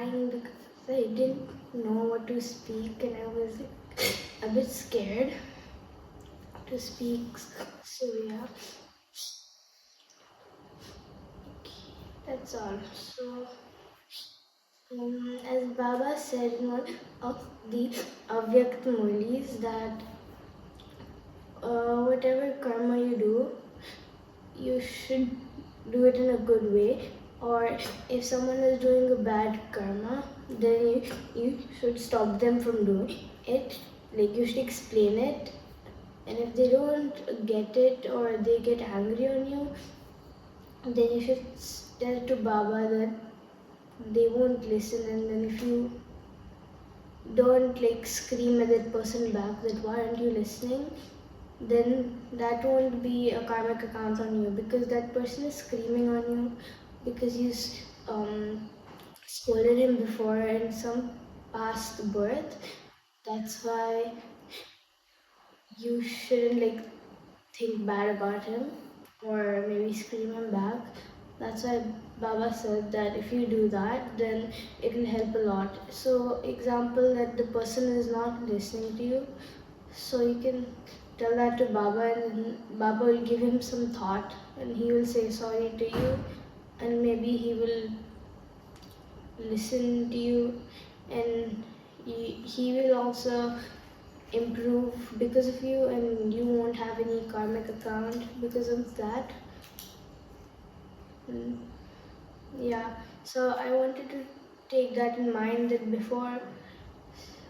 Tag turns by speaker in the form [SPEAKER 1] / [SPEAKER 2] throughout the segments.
[SPEAKER 1] crying because I didn't know what to speak and I was a bit scared to speak. So yeah, that's all. So as Baba said in one of the Avyakt Mulis that whatever karma you do, you should do it in a good way. Or if someone is doing a bad karma, then you should stop them from doing it. Like you should explain it. And if they don't get it or they get angry on you, then you should tell to Baba that they won't listen. And then if you don't like scream at that person back that why aren't you listening, then that won't be a karmic account on you, because that person is screaming on you because you scolded him before in some past birth. That's why you shouldn't like think bad about him or maybe scream him back. That's why Baba said that if you do that, then it will help a lot. So example that the person is not listening to you, so you can tell that to Baba and Baba will give him some thought and he will say sorry to you and maybe he will listen to you and he will also improve because of you and you won't have any karmic account because of that. Yeah, so I wanted to take that in mind that before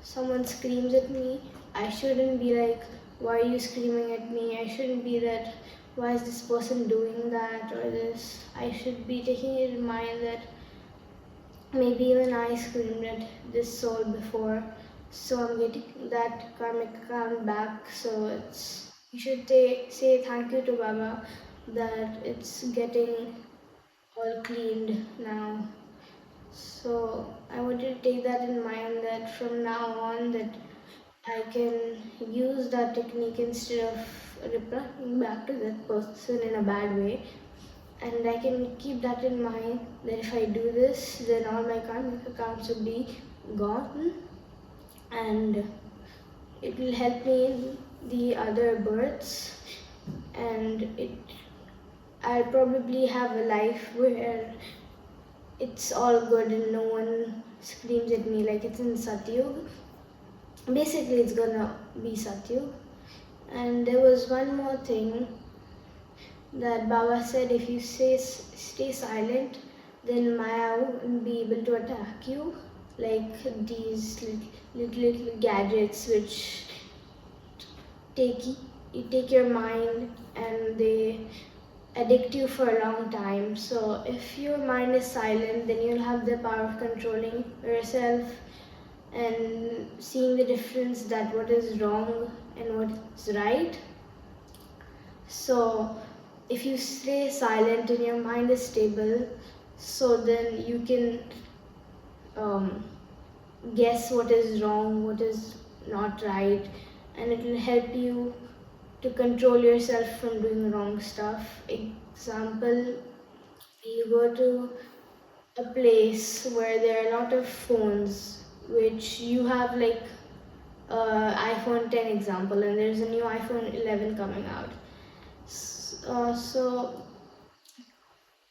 [SPEAKER 1] someone screams at me, I shouldn't be like, why are you screaming at me? I shouldn't be that, why is this person doing that or this? I should be taking it in mind that maybe even I screamed at this soul before, so I'm getting that karmic account back. So you should say thank you to Baba that it's getting all cleaned now. So I wanted to take that in mind that from now on that I can use that technique instead of replying back to that person in a bad way. And I can keep that in mind that if I do this, then all my karmic accounts will be gone and it will help me in the other births and I'll probably have a life where it's all good and no one screams at me like it's in Satyug. Basically, it's gonna be Satyug. And there was one more thing that Baba said if you stay silent, then Maya won't be able to attack you. Like these little gadgets which take your mind and they addict you for a long time. So if your mind is silent, then you'll have the power of controlling yourself and seeing the difference that what is wrong and what is right. So if you stay silent and your mind is stable, so then you can guess what is wrong, what is not right, and it will help you to control yourself from doing wrong stuff. Example, you go to a place where there are a lot of phones, which you have like iPhone 10 example, and there's a new iPhone 11 coming out. So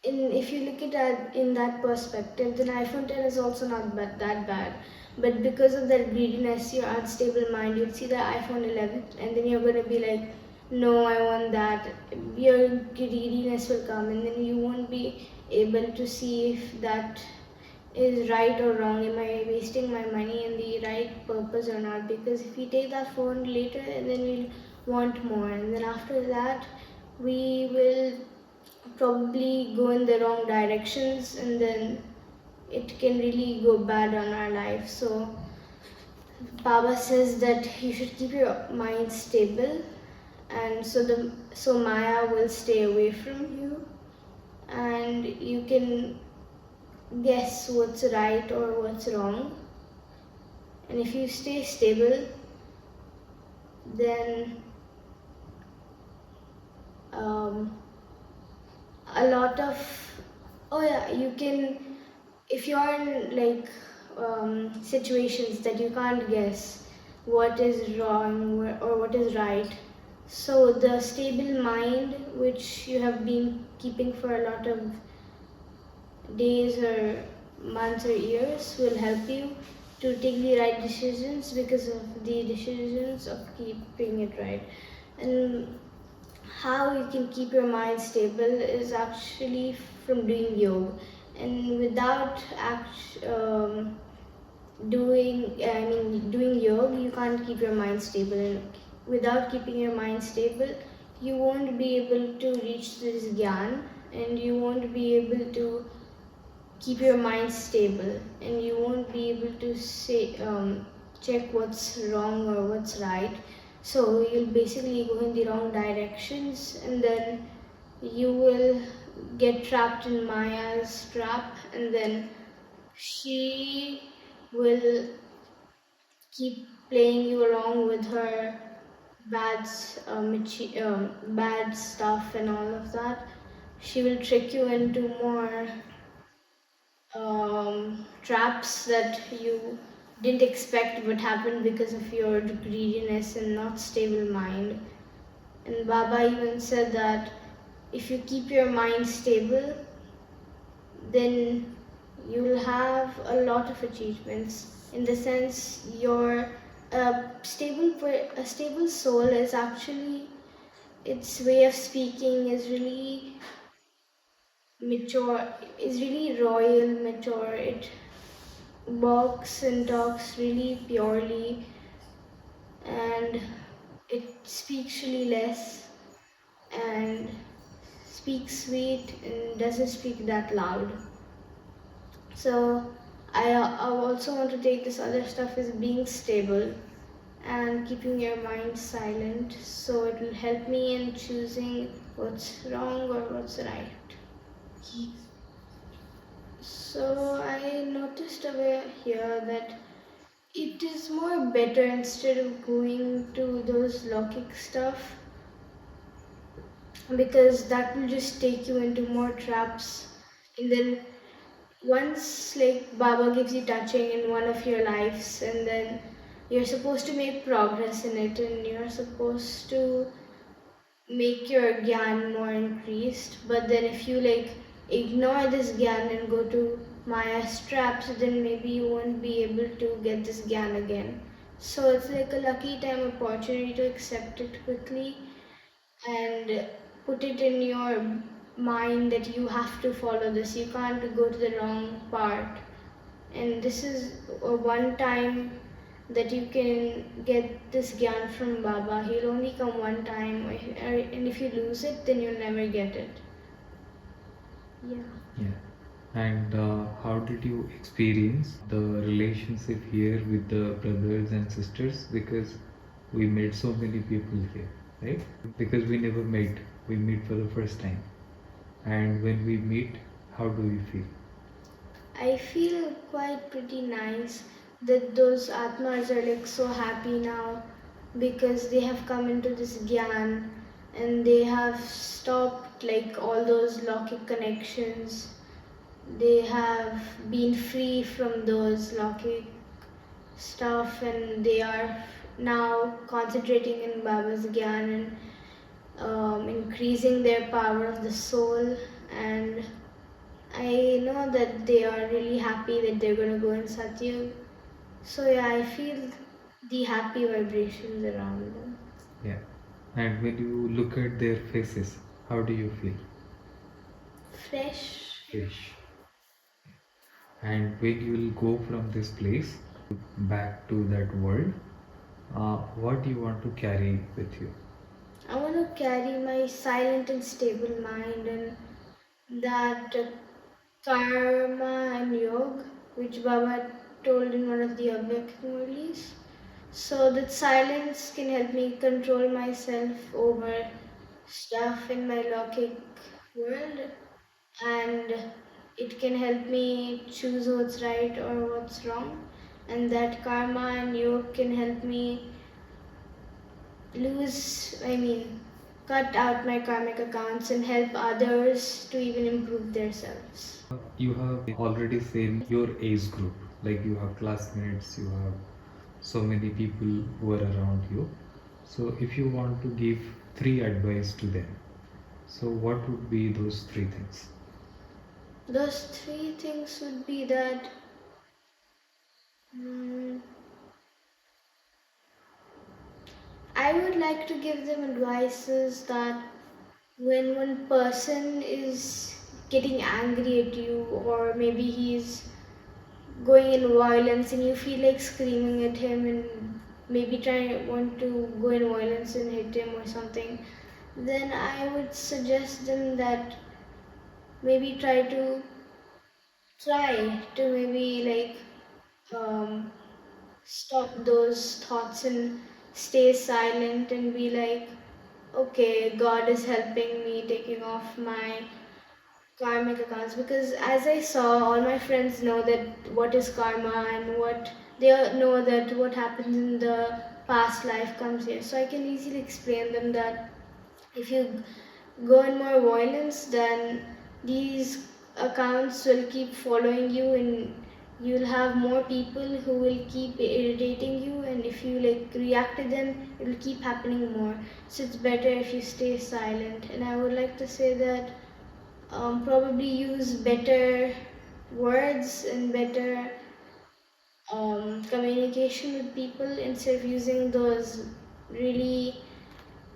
[SPEAKER 1] if you look at that in that perspective, then iPhone 10 is also not that bad. But because of that greediness, your unstable mind, you'll see the iPhone 11 and then you're going to be like, no, I want that. Your greediness will come and then you won't be able to see if that is right or wrong. Am I wasting my money in the right purpose or not? Because if we take that phone later, and then we'll want more. And then after that, we will probably go in the wrong directions and then it can really go bad on our life. So Baba says that you should keep your mind stable and so Maya will stay away from you and you can guess what's right or what's wrong. And if you stay stable, then a lot of you can, if you are in like situations that you can't guess what is wrong or what is right. So the stable mind, which you have been keeping for a lot of days or months or years, will help you to take the right decisions because of the decisions of keeping it right. And how you can keep your mind stable is actually from doing yoga. And without doing yoga, you can't keep your mind stable. And without keeping your mind stable, you won't be able to reach this gyan, and you won't be able to keep your mind stable, and you won't be able to check what's wrong or what's right. So you'll basically go in the wrong directions, and then you will get trapped in Maya's trap, and then she will keep playing you along with her bad stuff and all of that. She will trick you into more traps that you didn't expect would happen because of your greediness and not stable mind. And Baba even said that if you keep your mind stable, then you'll have a lot of achievements. In the sense, your a stable soul is actually, its way of speaking is really mature, is really royal, mature. It walks and talks really purely, and it speaks really less and speaks sweet and doesn't speak that loud. So I also want to take this other stuff as being stable and keeping your mind silent, so it will help me in choosing what's wrong or what's right. So I noticed over here that it is more better, instead of going to those Lokik stuff, because that will just take you into more traps. And then once like Baba gives you touching in one of your lives, and then you're supposed to make progress in it, and you're supposed to make your gyan more increased. But then if you like ignore this gyan and go to Maya's traps, then maybe you won't be able to get this gyan again. So it's like a lucky time opportunity to accept it quickly and put it in your mind that you have to follow this. You can't go to the wrong part. And this is a one time that you can get this gyan from Baba. He'll only come one time, and if you lose it, then you'll never get it. Yeah.
[SPEAKER 2] Yeah. And how did you experience the relationship here with the brothers and sisters? Because we met so many people here, right? Because we never met, we meet for the first time. And when we meet, how do we feel?
[SPEAKER 1] I feel quite pretty nice that those Atmas are like so happy now because they have come into this Gyan, and they have stopped like all those Lokik connections. They have been free from those Lokik stuff, and they are now concentrating in Baba's Gyan and increasing their power of the soul. And I know that they are really happy that they're going to go in Satyug. So yeah, I feel the happy vibrations around them.
[SPEAKER 2] Yeah. And when you look at their faces, how do you feel?
[SPEAKER 1] Fresh.
[SPEAKER 2] Fresh. And when you will go from this place back to that world, what do you want to carry with you?
[SPEAKER 1] I want to carry my silent and stable mind, and that karma and yoga, which Baba told in one of the Avyakt Murlis. So that silence can help me control myself over stuff in my Lokik world, and it can help me choose what's right or what's wrong. And that karma and yoga can help me cut out my karmic accounts and help others to even improve themselves.
[SPEAKER 2] You have already seen your age group. Like you have classmates, you have so many people who are around you. So if you want to give three advice to them, so what would be those three things?
[SPEAKER 1] Those three things would be that mm, I would like to give them advices that when one person is getting angry at you, or maybe he's going in violence and you feel like screaming at him and maybe want to go in violence and hit him or something, then I would suggest them that maybe try to maybe like stop those thoughts and stay silent and be like, okay, God is helping me taking off my karmic accounts, because as I saw, all my friends know that what is karma and what they all know that what happens in the past life comes here. So I can easily explain them that if you go in more violence, then these accounts will keep following you and you'll have more people who will keep irritating you, and if you like react to them, it will keep happening more. So it's better if you stay silent. And I would like to say that probably use better words and better communication with people instead of using those really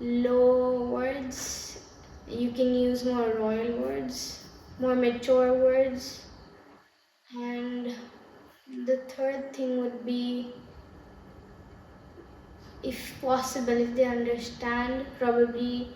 [SPEAKER 1] low words. You can use more royal words, more mature words. And the third thing would be, if possible, if they understand, probably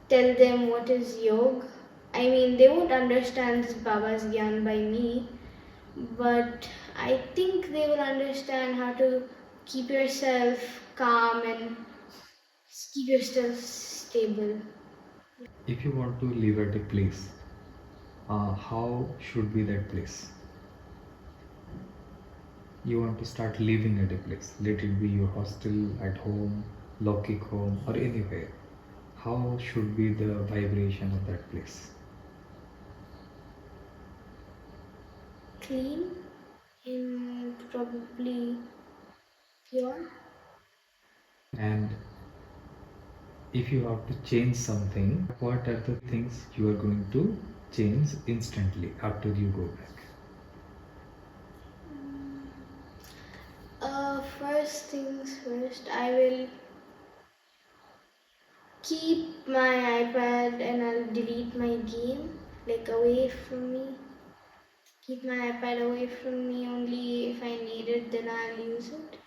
[SPEAKER 1] tell them what is yoga. I mean, they won't understand this Baba's Gyan by me, but I think they will understand how to keep yourself calm and keep yourself stable.
[SPEAKER 2] If you want to live at a place, how should be that place? You want to start living at a place, let it be your hostel, at home, Lokik home, or anywhere. How should be the vibration of that place?
[SPEAKER 1] Clean and probably pure.
[SPEAKER 2] And if you have to change something, what are the things you are going to change instantly after you go back?
[SPEAKER 1] First things first, I will keep my iPad and I'll delete my game like away from me. Keep my iPad away from me, only if I need it, then I'll use it.